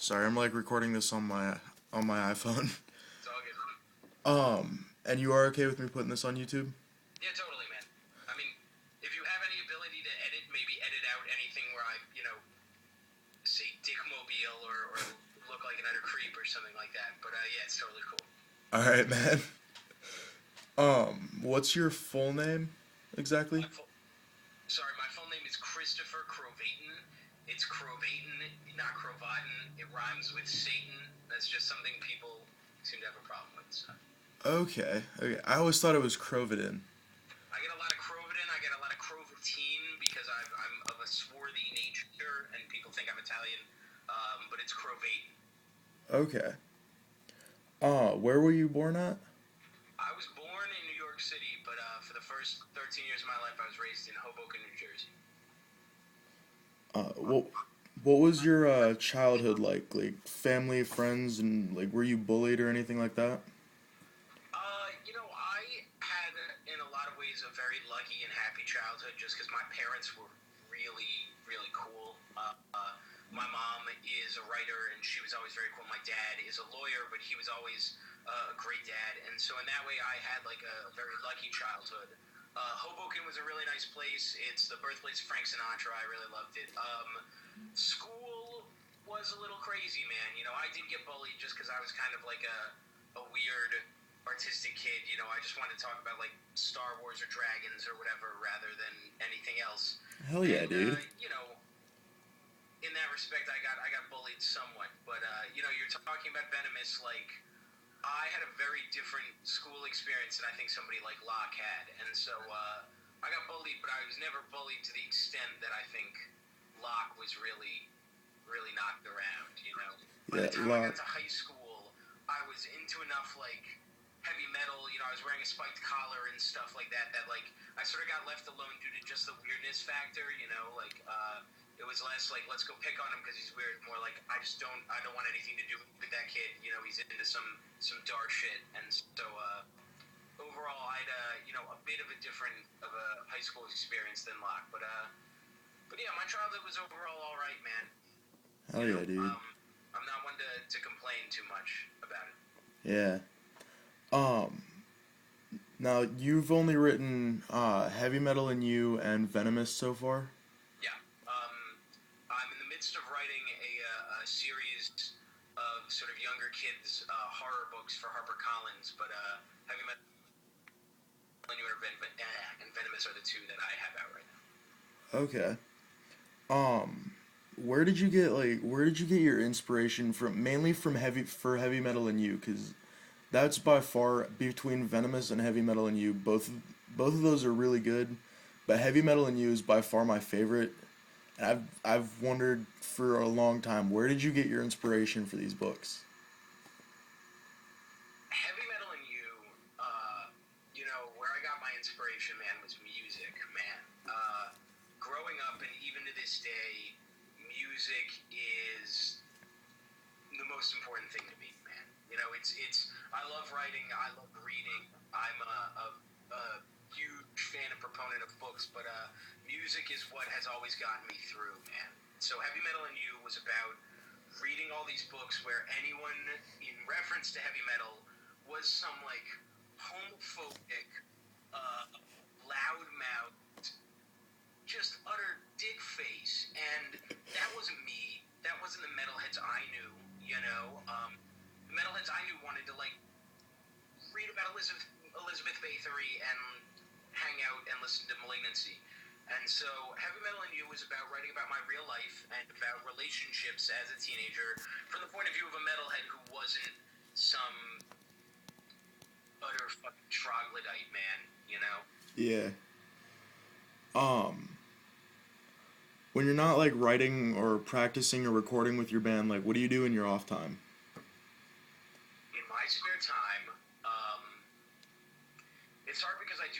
Sorry, I'm like recording this on my iPhone. It's all good. And you are okay with me putting this on YouTube? Yeah, totally, man. I mean, if you have any ability to edit, maybe edit out anything where I, say dickmobile or look like an utter creep or something like that. But yeah, it's totally cool. All right, man. What's your full name exactly? My full name is Christopher Krovatin. It's Krovatin, not Krovatin. It rhymes with Satan. That's just something people seem to have a problem with. So. Okay. I always thought it was Krovatin. I get a lot of Krovatin. I get a lot of Krovatin because I'm of a swarthy nature, and people think I'm Italian. But it's Krovatin. Okay. Where were you born at? I was born in New York City, but for the first 13 years of my life, I was raised in Hoboken, New Jersey. What was your childhood like? Like family, friends, and like were you bullied or anything like that? I had, in a lot of ways, a very lucky and happy childhood just because my parents were really, really cool. My mom is a writer, and she was always very cool. My dad is a lawyer, but he was always a great dad. And so in that way, I had, like, a very lucky childhood. Hoboken was a really nice place. It's the birthplace of Frank Sinatra. I really loved it. School was a little crazy, man. I did get bullied just because I was kind of like a weird artistic kid. I just wanted to talk about like Star Wars or dragons or whatever rather than anything else. Hell yeah, And, dude. In that respect, I got bullied somewhat. But you're talking about Venomous. Like, I had a very different school experience than I think somebody like Locke had, and so I got bullied, but I was never bullied to the extent that I think Locke was really, really knocked around. By the time I got to high school, I was into enough like heavy metal. I was wearing a spiked collar and stuff like that. That like I sort of got left alone due to just the weirdness factor. It was less like let's go pick on him because he's weird. More like I don't want anything to do with that kid. He's into some dark shit. And so overall, I had a bit of a high school experience than Locke. But yeah, my childhood was overall all right, man. Hell yeah, dude. I'm not one to complain too much about it. Yeah. Now you've only written Heavy Metal in You and Venomous so far? Yeah. I'm in the midst of writing a series of sort of younger kids horror books for HarperCollins, but Heavy Metal in You and Venomous are the two that I have out right now. Okay. Where did you get your inspiration from? Mainly from Heavy Metal in You, because that's by far between Venomous and Heavy Metal in You. Both of those are really good, but Heavy Metal in You is by far my favorite. And I've wondered for a long time, where did you get your inspiration for these books? Heavy Metal in You, where I got my inspiration, man, was music, man. Growing up and even to this day, music is the most important thing to me, man. I love writing, I love reading. I'm a huge fan and proponent of books, but music is what has always gotten me through, man. So Heavy Metal in You was about reading all these books where anyone in reference to heavy metal was some like homophobic, loudmouthed, just utter dick face, and that wasn't me. That wasn't the metalheads I knew. The metalheads I knew wanted to like read about Elizabeth Bathory and hang out and listen to Malignancy. And so Heavy Metal in You was about writing about my real life and about relationships as a teenager from the point of view of a metalhead who wasn't some utter fucking troglodyte, man, Yeah. When you're not like writing or practicing or recording with your band, like what do you do in your off time? In my spare time, it's hard because I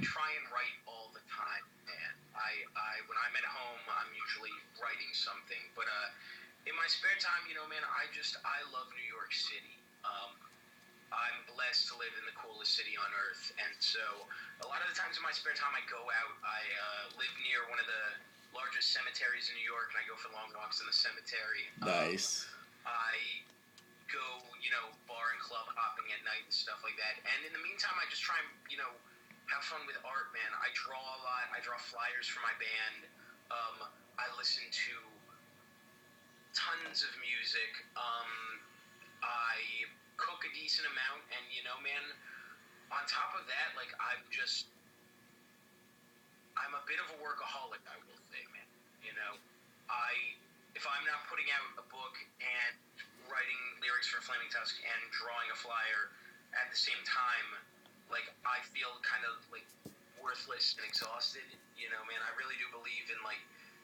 try and write all the time, man. When I'm at home, I'm usually writing something, but in my spare time, man, I love New York City. I'm blessed to live in the coolest city on earth, and so a lot of the times in my spare time I go out. I live near one of the largest cemeteries in New York, and I go for long walks in the cemetery. Nice. I go, bar and club hopping at night and stuff like that. And in the meantime, I just try and, have fun with art, man. I draw a lot. I draw flyers for my band. I listen to tons of music. I cook a decent amount, and man, on top of that, like I'm a bit of a workaholic, I will say, man. If I'm not putting out a book and writing lyrics for Flaming Tusk and drawing a flyer at the same time, like I feel kind of like worthless and exhausted. Man, I really do believe in like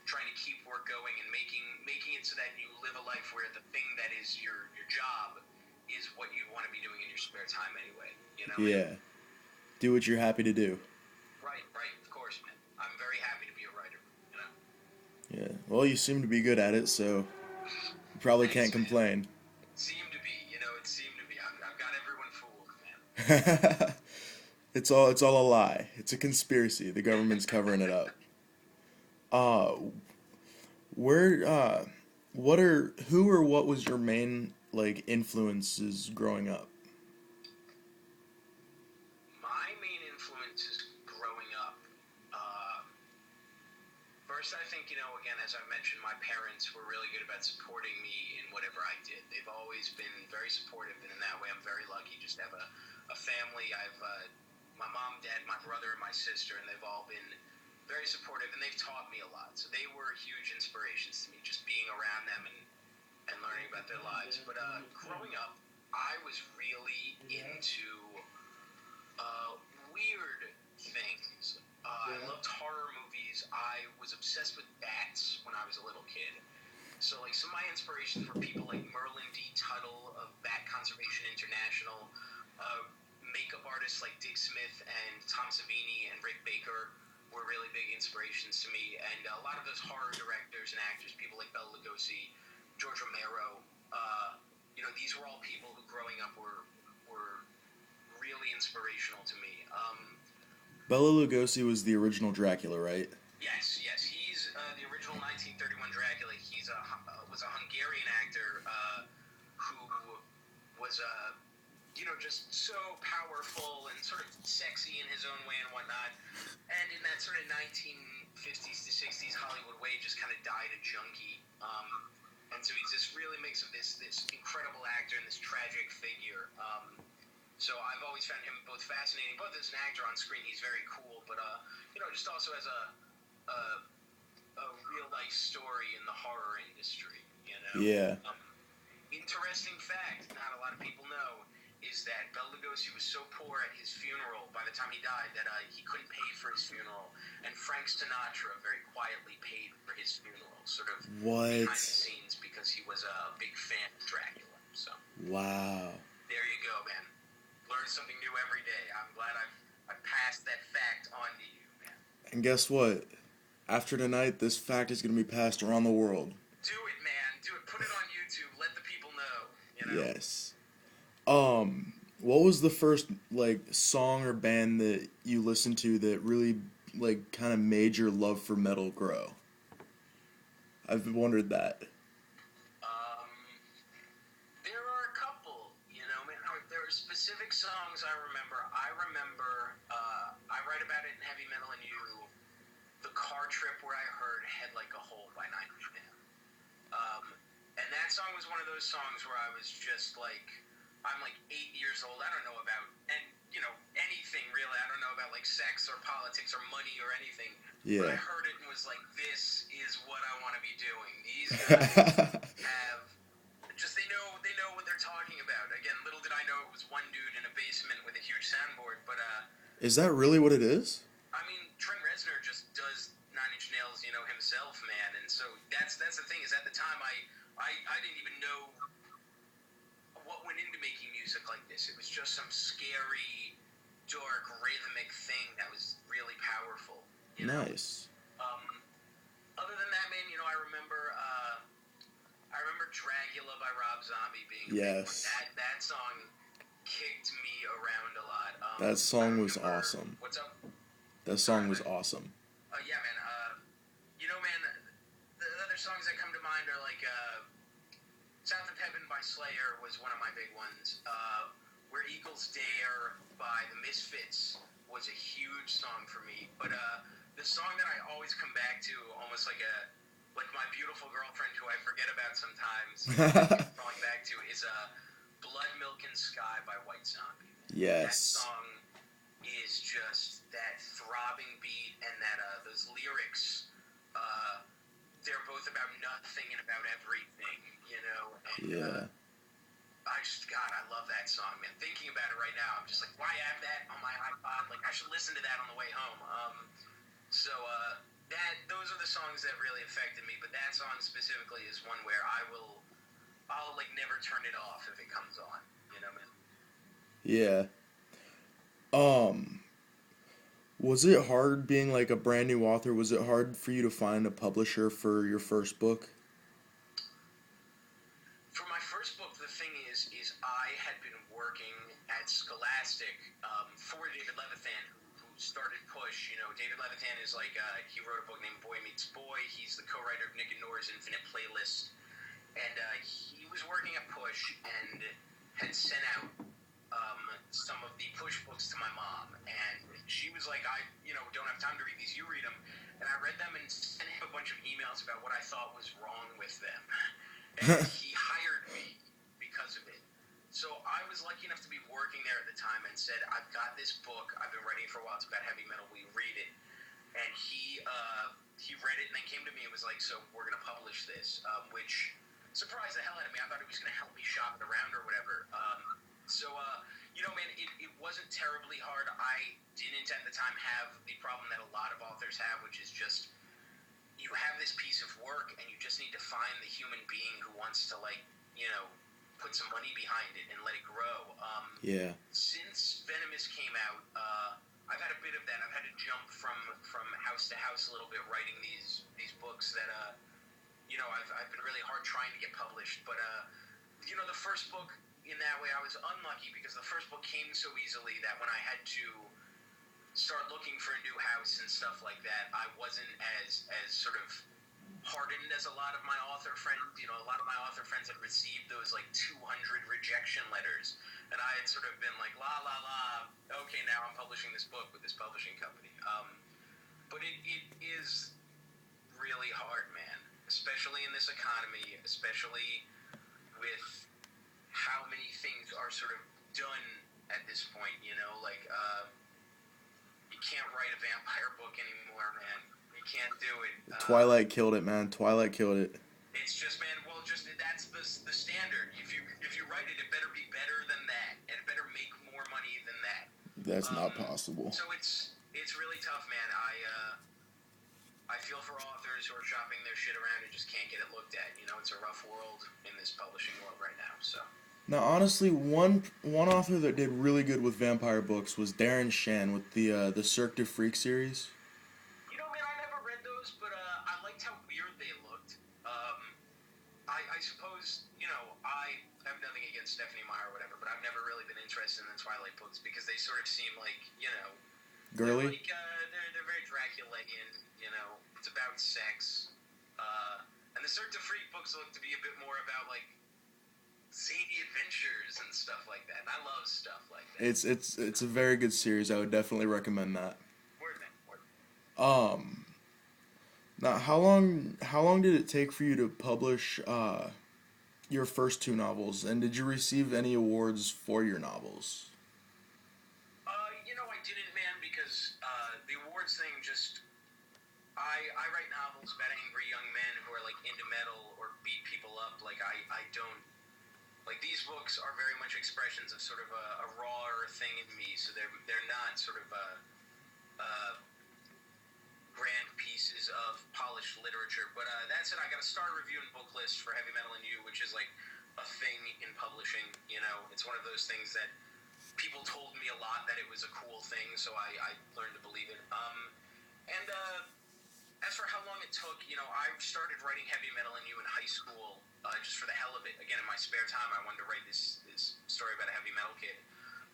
trying to keep work going and making it so that you live a life where the thing that is your job is what you want to be doing in your spare time anyway. Yeah. Do what you're happy to do. Right, of course, man. I'm very happy to be a writer. Yeah. Well, you seem to be good at it, so you probably Thanks, can't complain. Man. It seemed to be. It seemed to be. I've got everyone fooled, man. It's all a lie. It's a conspiracy. The government's covering it up. Where what was your main like influences growing up? My main influences growing up. First, I think, again, as I mentioned, my parents were really good about supporting me in whatever I did. They've always been very supportive, and in that way, I'm very lucky just to have a family. I've my mom, dad, my brother, and my sister, and they've all been very supportive, and they've taught me a lot. So they were huge inspirations to me, just being around them and learning about their lives. But growing up, I was really into weird things. I loved horror movies. I was obsessed with bats when I was a little kid. So, like, some of my inspirations were people like Merlin D. Tuttle of Bat Conservation International, makeup artists like Dick Smith and Tom Savini and Rick Baker were really big inspirations to me. And a lot of those horror directors and actors, people like Bela Lugosi, George Romero, these were all people who growing up were really inspirational to me. Bela Lugosi was the original Dracula, right? Yes, he's the original 1931 Dracula. He's was a Hungarian actor who was just so powerful and sort of sexy in his own way and whatnot. And in that sort of 1950s to 60s Hollywood way, just kind of died a junkie. And so he's this really mix of this incredible actor and this tragic figure. So I've always found him both fascinating, both as an actor on screen, he's very cool, but just also as a real life story in the horror industry. Yeah. Interesting fact, not a lot of people know, is that Bela Lugosi was so poor at his funeral by the time he died that he couldn't pay for his funeral, and Frank Sinatra very quietly paid for his funeral, sort of behind the scenes, because he was a big fan of Dracula. So. Wow. There you go, man. Learn something new every day. I'm glad I've passed that fact on to you, man. And guess what? After tonight, this fact is going to be passed around the world. Do it, man. Do it. Put it on YouTube. Let the people know. Yes. What was the first like song or band that you listened to that really like kind of made your love for metal grow? I've wondered that. There are a couple. Man. There are specific songs I remember. I write about it in Heavy Metal and You. The car trip where I heard Head Like a Hole by Nine Inch Nails. And that song was one of those songs where I was just like, I'm like 8 years old. I don't know about, anything really. I don't know about like sex or politics or money or anything. Yeah. But I heard it and was like, this is what I want to be doing. These guys have just, they know what they're talking about. Again, little did I know it was one dude in a basement with a huge soundboard, but Is that really what it is? I mean, Trent Reznor just does Nine Inch Nails, himself, man. And so that's the thing, is at the time I didn't even know what went into making music like this. It was just some scary, dark, rhythmic thing that was really powerful. Nice. Other than that, man, I remember Dracula by Rob Zombie being yes. That song kicked me around a lot. That song was awesome. What's up? That song was awesome. Yeah, man. Man, the other songs that come to mind are like South of Heaven Slayer was one of my big ones. Where Eagles Dare by the Misfits was a huge song for me. But the song that I always come back to, almost like my beautiful girlfriend who I forget about sometimes, falling back to, is Blood Milk and Sky by White Zombie. Yes. That song is just that throbbing beat and that those lyrics. They're both about nothing and about everything, you know. And, yeah. God, I love that song, man. Thinking about it right now, I'm just like, why have that on my iPod? Like, I should listen to that on the way home. Those are the songs that really affected me. But that song specifically is one where I'll like never turn it off if it comes on. You know, man. Yeah. Was it hard being like a brand new author? Was it hard for you to find a publisher for your first book? For my first book, the thing is I had been working at Scholastic for David Levithan, who started Push. You know, David Levithan is like, he wrote a book named Boy Meets Boy. He's the co-writer of Nick and Nora's Infinite Playlist. And he was working at Push and had sent out some of the Push books to my mom, and she was like, I don't have time to read these, you read them. And I read them and sent him a bunch of emails about what I thought was wrong with them. And he hired me because of it. So I was lucky enough to be working there at the time and said, I've got this book, I've been writing for a while, it's about heavy metal, will you read it? And he read it and then came to me and was like, so we're going to publish this, which surprised the hell out of me. I thought he was going to help me shop it around or whatever. Man, it wasn't terribly hard. I didn't at the time have the problem that a lot of authors have, which is just you have this piece of work and you just need to find the human being who wants to, like, put some money behind it and let it grow. Yeah. Since Venomous came out, I've had a bit of that. I've had to jump from house to house a little bit writing these books that, I've been really hard trying to get published. But, the first book, in that way, I was unlucky because the first book came so easily that when I had to start looking for a new house and stuff like that, I wasn't as sort of hardened as a lot of my author friends. A lot of my author friends had received those like 200 rejection letters, and I had sort of been like, la la la, okay, now I'm publishing this book with this publishing company. But it is really hard, man, especially in this economy, especially with how many things are sort of done at this point, you can't write a vampire book anymore, man. You can't do it. Twilight killed it, man. Twilight killed it. It's just, man, that's the standard. If you write it, it better be better than that, and it better make more money than that. That's not possible. So it's really tough, man. I feel for authors who are shopping their shit around and just can't get it looked at. It's a rough world in this publishing world right now, so. Now, honestly, one author that did really good with vampire books was Darren Shan with the Cirque du Freak series. Man, I never read those, but I liked how weird they looked. I suppose, I have nothing against Stephanie Meyer or whatever, but I've never really been interested in the Twilight books because they sort of seem like, girly. They're very Dracula-ian. It's about sex. And the Cirque du Freak books look to be a bit more about like zany adventures and stuff like that. And I love stuff like that. It's a very good series. I would definitely recommend that. Word, man. Word. Now how long did it take for you to publish your first two novels, and did you receive any awards for your novels? I didn't, man, because the awards thing just I write novels about angry young men who are like into metal or beat people up. Like I don't. Like, these books are very much expressions of sort of a rawer thing in me, so they're not sort of grand pieces of polished literature. But that said, I got a star review and book list for Heavy Metal and You, which is like a thing in publishing. It's one of those things that people told me a lot that it was a cool thing, so I learned to believe it. As for how long it took, I started writing Heavy Metal and You in high school. Just for the hell of it. Again, in my spare time, I wanted to write this story about a heavy metal kid.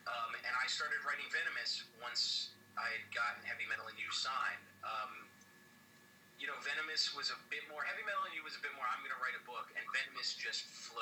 And I started writing Venomous once I had gotten Heavy Metal and You signed. Venomous was a bit more, Heavy Metal and You was a bit more, I'm going to write a book, and Venomous just flowed.